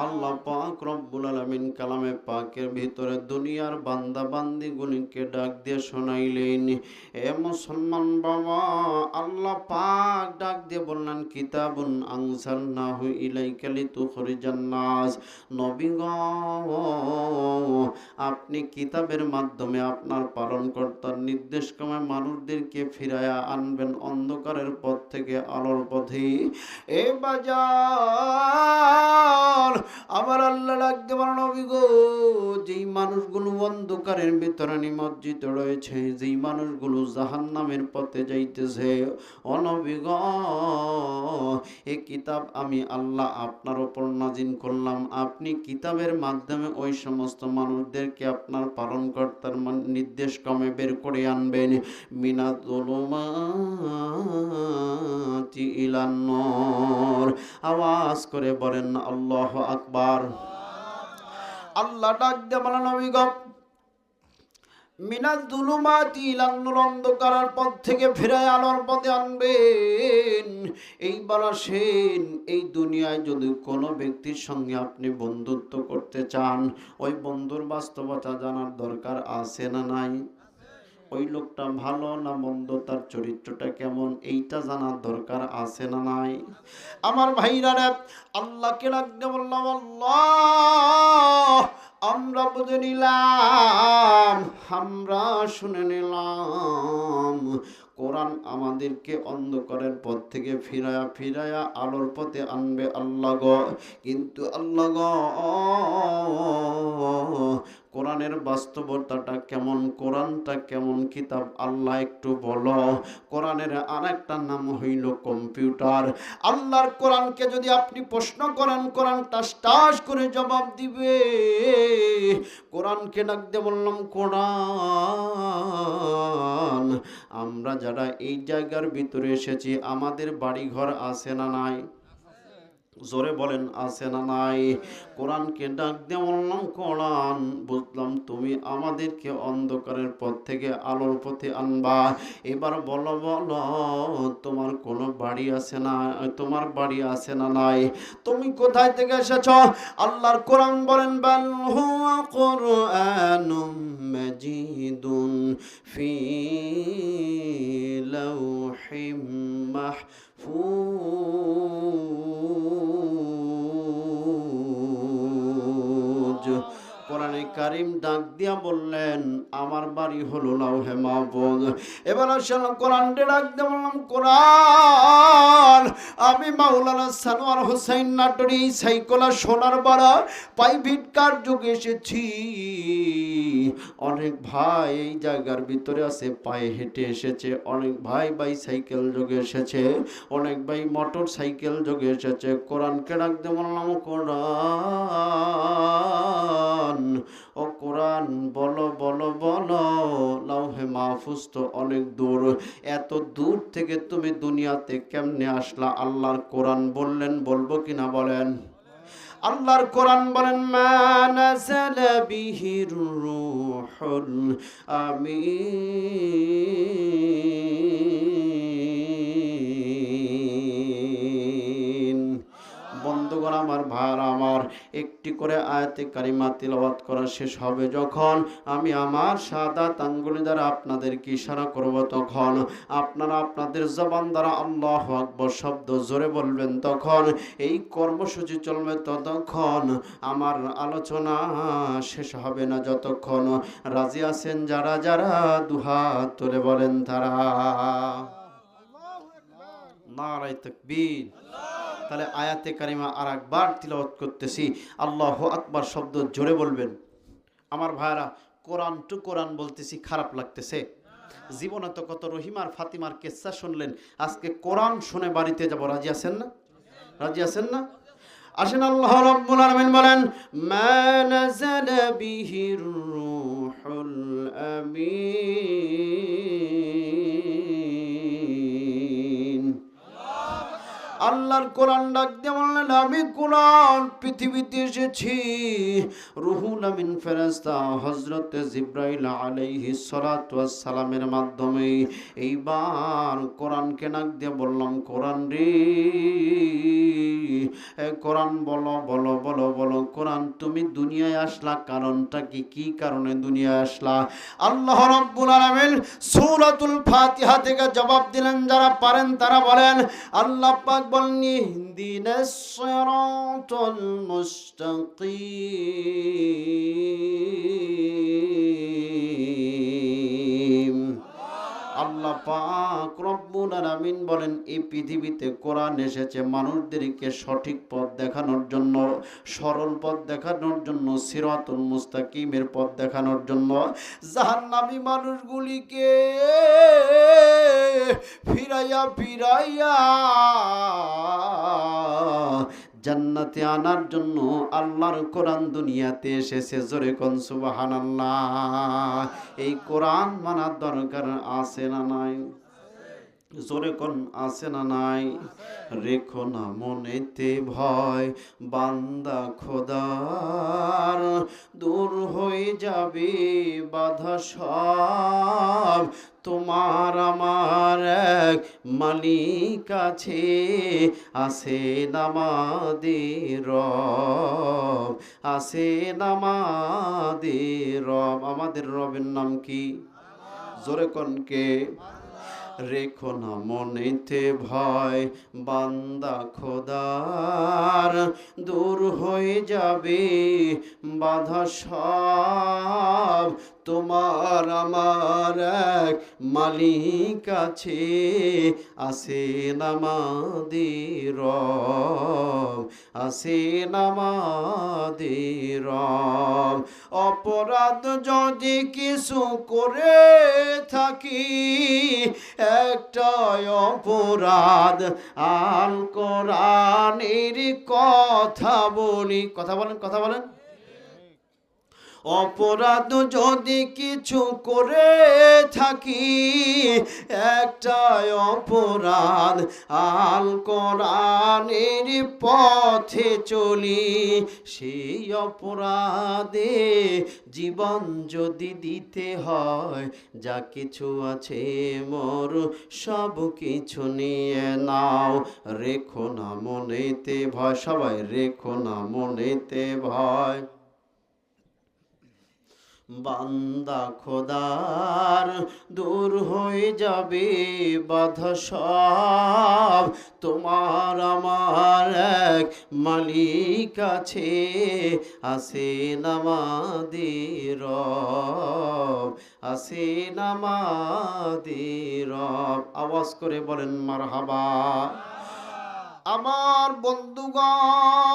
আল্লাহ পাক রব্বুল আলামিন কালামে পাকের ভিতরে দুনিয়ার বান্দা বান্দি গুলিকে ডাক দিয়ে শোনাইলেন, এ মুসলমান বাবা, আল্লাহ পাক ডাক দিয়ে বললেন, কিতাবুন আনজালনাহু ইলাইকা লিতুখরিজান নাস। নবী গো, আপনি কিতাবের মাধ্যমে আপনার পালনকর্তার নির্দেশক্রমে মানুষদেরকে ফিরায়া আনবেন অন্ধকারের পথ থেকে আলোর পথে। এ বাজার, আবার আল্লাহ ডাকতে পারেন, নবী গো, যেই মানুষগুলো অন্ধকারের ভিতরে নিমজ্জিত রয়েছে, যেই মানুষগুলো জাহান্নামের পথে যাইতেছে, ও নবী গো, এই কিতাব আমি আল্লাহ আপনার উপর নাজিল করলাম। আপনি কিতাবের মাধ্যমে ওই সমস্ত মানুষদেরকে আপনার পালনকর্তার নির্দেশ ক্রমে বের করে আনবেন। মিনাতুলুমাতি ইলান নূর। আওয়াজ করে বলেন আল্লাহু আকবার। আল্লাহ ডাক দিয়ে বলেন, নবী গো, মিনাতুলুমাতি ইলান নূর, অন্ধকারের পথ থেকে ফিরায় আলোর পথে আনবেন। এইবার আসেন, এই দুনিয়ায় যদি কোনো ব্যক্তির সঙ্গে আপনি বন্ধুত্ব করতে চান, ওই বন্ধুর বাস্তবতা জানার দরকার আছে না নাই? ওই লোকটা ভালো না মন্দ, তার চরিত্রটা কেমন, এইটা জানার দরকার আছে না নাই? আমার ভাইরা রে, আল্লাহকে ডাকতে বললাম, আল্লাহ আমরা বুঝে নিলাম, আমরা শুনে নিলাম, কোরআন আমাদেরকে অন্ধকারের পথ থেকে ফিরায়া ফিরায়া আলোর পথে আনবে আল্লাহ গো। কিন্তু আল্লাহ গো, কোরআনের বাস্তবতাটা কেমন, কোরআনটা কেমন কিতাব আল্লাহ একটু বলো। কোরআনের আরেকটা নাম হইল কম্পিউটার। আল্লাহর কোরআনকে যদি আপনি প্রশ্ন করেন, কোরআন টাস টাস করে জবাব দিবে। কোরআনকে ডাকতে বললাম, কোরআন, আমরা যারা এই জায়গার ভিতরে এসেছি, আমাদের বাড়ি ঘর আছে না নাই? জোরে বলেন, আছে না নাই? কোরআনকে ডাক দিয়ে বললাম, কোরআন, বুঝলাম তুমি আমাদেরকে অন্ধকারের পথ থেকে আলোর পথে আনবা। এবার বলো বলো, তোমার কোনো বাড়ি আছে না, তোমার বাড়ি আছে না নাই? তুমি কোথায় থেকে এসেছ? আল্লাহর কোরআন বলেন, বাল হুয়া কুরআনুম মাজিদুন ফি লাওহিম মাহফুজ। কোরআনে কারীম ডাক দিয়া বললেন, আমার বাড়ি হলো লাওহে মাহফুজ। এবার আসলে কোরআন ডাক দিয়ে বললাম, কোরআন, আমি মাওলানা সানোয়ার হোসেন নাটোরি সাইকোলা সোনার বাড়া প্রাইভেট কার যুগে এসেছি। অনেক ভাই এই জায়গার ভিতরে আছে, পায়ে হেঁটে এসেছে, অনেক ভাই বাইসাইকেল যোগে এসেছে, অনেক ভাই মোটর সাইকেল যোগে এসেছে। কোরআনকে ডাকতে বললাম, কোরআন, ও কোরআন, বলো বলো বলো, লাউহে মাহফুজ তো অনেক দূর, এত দূর থেকে তুমি দুনিয়াতে কেমনে আসলা? আল্লাহর কোরআন বললেন, বলবো কিনা বলেন? আল্লাহর কোরআন বলেন, মা নাযালা বিহির রূহুল আমিন। বন্ধুগণ আমার, ভাই আমার, একটি করে আয়াতে কারিমা তিলাওয়াত করা শেষ হবে যখন, আমি আমার শাহাদাত আঙ্গুলি দ্বারা আপনাদেরকে ইশারা করব, তখন আপনারা আপনাদের জবান দ্বারা আল্লাহু আকবার শব্দ জোরে বলবেন। তখন এই কর্মসূচি চলবে ততক্ষণ, আমার আলোচনা শেষ হবে না যতক্ষণ। রাজি আছেন যারা যারা দুহাত তুলে বলেন তারা। নারায়ে তাকবীর। তাহলে আয়াতে কারিমা আর একবার তিলাওয়াত করতেছি, আল্লাহু আকবার শব্দ জোরে বলবেন। আমার ভাইরা, কোরআন টু কোরআন বলতেছি, খারাপ লাগতেছে? জীবনে তো কত রহিমার ফাতিমার কিসসা শুনলেন, আজকে কোরআন শুনে বাড়িতে যাব। রাজি আছেন না? রাজি আছেন না? আসেন, আল্লাহ রাব্বুল আলামিন বলেন, মা নাযালা বিহির রূহুল আমিন। আল্লাহ আল্লাহর কোরআন ডাক দিয়ে বললেন, আমি কোরআন পৃথিবীতে এসেছি রুহুল আমিন ফেরেশতা হযরত জিবরাইল আলাইহিস সালাতু ওয়াস সালামের মাধ্যমে। এইবার কোরআনকে ডাক দিয়ে বললাম, কোরআন রে, কোরআন বলো বলো বলো বলো, কোরআন তুমি দুনিয়ায় আসলা কারণটা কি? কি কারণে দুনিয়ায় আসলা? আল্লাহ রাব্বুল আলামিন সূরাতুল ফাতিহা থেকে জবাব দিলেন, যারা পারেন তারা বলেন। আল্লাহ পাক বলেন, ইহদিনাস সিরাতাল মুস্তাকিম। আল্লাহ পাক রব্বুল আলামিন বলেন, এই পৃথিবীতে কোরআন এসেছে মানুষদেরকে সঠিক পথ দেখানোর জন্য, সরল পথ দেখানোর জন্য, সিরাতুল মুস্তাকিমের পথ দেখানোর জন্য। জাহান্নামী মানুষগুলিকে ফিরাইয়া ফিরাইয়া জান্নাতে আনার জন্য আল্লাহর কোরআন দুনিয়াতে এসেছে। জোরে কোন সুবহানাল্লাহ। এই কোরআন মানার দরকার আছে না নাই? জোরে কোন আছে না নাই? রেখো না মনেতে ভয় বান্দা খোদার, দূর হয়ে যাবে বাধা সব। তোমার আমার এক মালিক আছে, আমাদের রব, আমাদের রব। আমাদের রবের নাম কি? জোরে কোন কে? রেখো না মনেতে ভয় বান্দা খোদার, দূর হয়ে যাবে বাধা সব। তোমার আমার এক মালিক আছে, আমাদের রব, আমাদের রব। অপরাধ যদি কিছু করে থাকি, একটাই অপরাধ, আল কোরআনের কথা বলি। কথা বলেন, কথা বলেন। অপরাধ যদি কিছু করে থাকি, একটাই অপরাধ, আল কোরআনের পথে চলি। সেই অপরাধে জীবন যদি দিতে হয়, যা কিছু আছে মোর সব কিছু নিয়ে নাও। রেখো না মনেতে ভয়, সবাই রেখো না মনেতে ভয় বান্দা খোদার, দূর হয়ে যাবে বাধা সব। তোমার আমার এক মালিক আছে, আমাদের রব, আমাদের রব। আওয়াজ করে বলেন মারহাবা। আমার বন্ধুগণ,